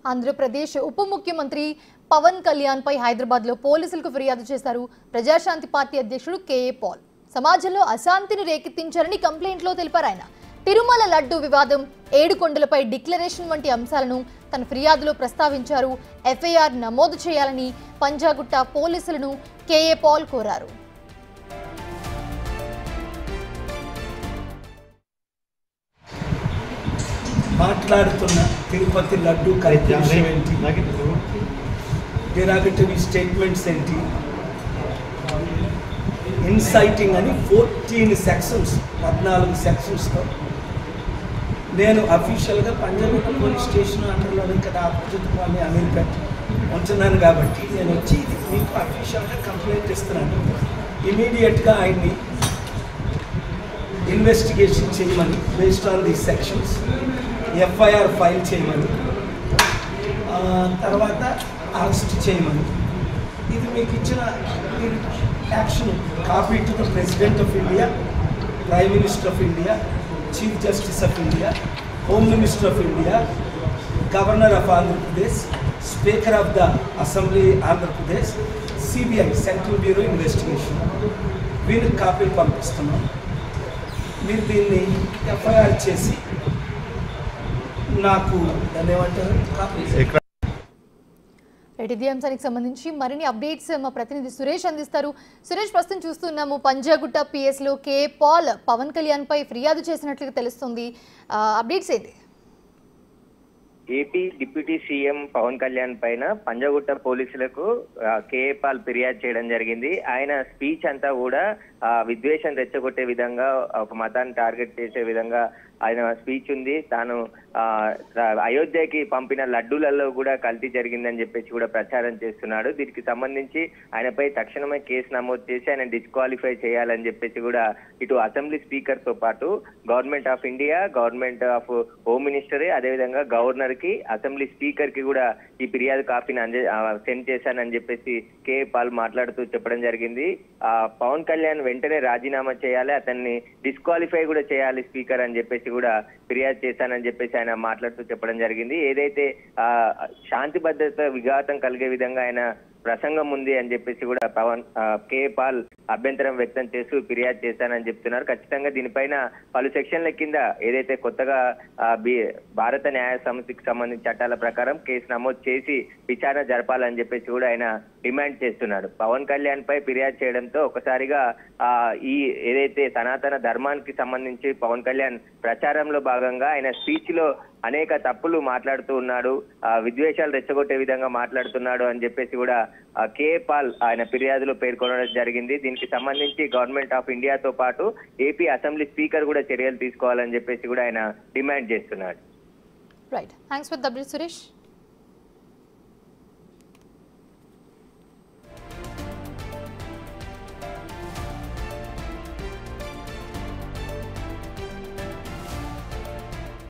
ఆంధ్రప్రదేశ్ ఉప ముఖ్యమంత్రి పవన్ కళ్యాణ్ పై హైదరాబాద్ లో పోలీసులకు ఫిర్యాదు చేశారు ప్రజాశాంతి పార్టీ అధ్యక్షుడు కేఏ పాల్. సమాజంలో అశాంతిని రేకెత్తించారని కంప్లైంట్ లో తెలిపారు ఆయన. తిరుమల లడ్డు వివాదం, ఏడుకొండలపై డిక్లరేషన్ వంటి అంశాలను తన ఫిర్యాదులో ప్రస్తావించారు. ఎఫ్ఐఆర్ నమోదు చేయాలని పంజాగుట్ట పోలీసులను కేఏ పాల్ కోరారు. మాట్లాడుతున్న తిరుపతి లడ్డు కరెక్షన్ ఏంటి, డెరాగేటరీ స్టేట్మెంట్స్ ఏంటి, ఇన్సైటింగ్ అని 14 సెక్షన్స్ 14 సెక్షన్స్తో నేను అఫీషియల్గా పంజాగుట్ట పోలీస్ స్టేషన్ అండర్లోనే కదా ఆపోజిట్ కాలనీ అమీర్పేట్ ఉంటున్నాను కాబట్టి నేను వచ్చి మీకు అఫీషియల్గా కంప్లైంట్ ఇస్తున్నాను. ఇమీడియట్గా ఆయన్ని ఇన్వెస్టిగేషన్ చేయమని, based on the sections FIR file చేయమని, తర్వాత అరెస్ట్ చేయమని, ఇది మీకు ఇచ్చిన action copy to the president of India, prime minister of India, chief justice of India, home minister of India, governor of Andhra Pradesh, speaker of the assembly Andhra Pradesh, CBI central bureau investigation వీరికి కాపీలు పంపిస్తున్నాం. మీరు దీన్ని ఎఫ్ఐఆర్ చేసి నాకు ధన్యవాదాలు కాపీ. ఇదే అంశానికి సంబంధించి మరిన్ని అప్డేట్స్ మా ప్రతినిధి సురేష్ అందిస్తారు. సురేష్, ప్రస్తుతం చూస్తున్నాము పంజాగుట్ట పిఎస్లో కేఏ పాల్ పవన్ కళ్యాణ్ పై ఫిర్యాదు చేసినట్లుగా తెలుస్తుంది. అప్డేట్స్ ఏంటి? AP deputy CM Pawan Kalyan పైన పంజాగుట్ట పోలీసులకు కేఏ పాల్ ఫిర్యాదు చేయడం జరిగింది. ఆయన స్పీచ్ అంతా కూడా విద్వేషం రెచ్చగొట్టే విధంగా, ఒక మతాన్ని టార్గెట్ చేసే విధంగా ఆయన స్పీచ్ ఉంది. తాను అయోధ్యకి పంపిన లడ్డూలలో కూడా కల్తీ జరిగిందని చెప్పేసి కూడా ప్రచారం చేస్తున్నాడు. దీనికి సంబంధించి ఆయనపై తక్షణమే కేసు నమోదు చేసి ఆయన డిస్క్వాలిఫై చేయాలని చెప్పేసి కూడా ఇటు అసెంబ్లీ స్పీకర్ తో పాటు government of India, government of home minister, అదేవిధంగా గవర్నర్ కి, అసెంబ్లీ స్పీకర్ కి కూడా ఈ ఫిర్యాదు కాపీని సెండ్ చేశానని చెప్పేసి కేఏ పాల్ మాట్లాడుతూ చెప్పడం జరిగింది. పవన్ కళ్యాణ్ వెంటనే రాజీనామా చేయాలి, అతన్ని డిస్క్వాలిఫై కూడా చేయాలి స్పీకర్ అని చెప్పేసి కూడా ఫిర్యాదు చేశానని చెప్పేసి ఆయన మాట్లాడుతూ చెప్పడం జరిగింది. ఏదైతే శాంతి భద్రత విఘాతం కలిగే విధంగా ఆయన ప్రసంగం ఉంది అని చెప్పేసి కూడా కేఏ పాల్ అభ్యంతరం వ్యక్తం చేస్తూ ఫిర్యాదు చేశానని చెప్తున్నారు. ఖచ్చితంగా దీనిపైన పలు సెక్షన్ల కింద ఏదైతే కొత్తగా భారత న్యాయ సమితికి సంబంధించిన చట్టాల ప్రకారం కేసు నమోదు చేసి విచారణ జరపాలని చెప్పేసి కూడా ఆయన డిమాండ్ చేస్తున్నాడు. పవన్ కళ్యాణ్ పై ఫిర్యాదు చేయడంతో ఒకసారిగా ఈ ఏదైతే సనాతన ధర్మానికి సంబంధించి పవన్ కళ్యాణ్ ప్రచారంలో భాగంగా ఆయన స్పీచ్ లో అనేక తప్పులు మాట్లాడుతూ ఉన్నాడు, విద్వేషాలు రెచ్చగొట్టే విధంగా మాట్లాడుతున్నాడు అని చెప్పేసి కూడా కేఏ పాల్ ఆయన ఫిర్యాదులో పేర్కొనడం జరిగింది. దీనికి సంబంధించి గవర్నమెంట్ ఆఫ్ ఇండియాతో పాటు ఏపీ అసెంబ్లీ స్పీకర్ కూడా చర్యలు తీసుకోవాలని చెప్పేసి కూడా ఆయన డిమాండ్ చేస్తున్నాడు. Right, thanks for the update Suresh.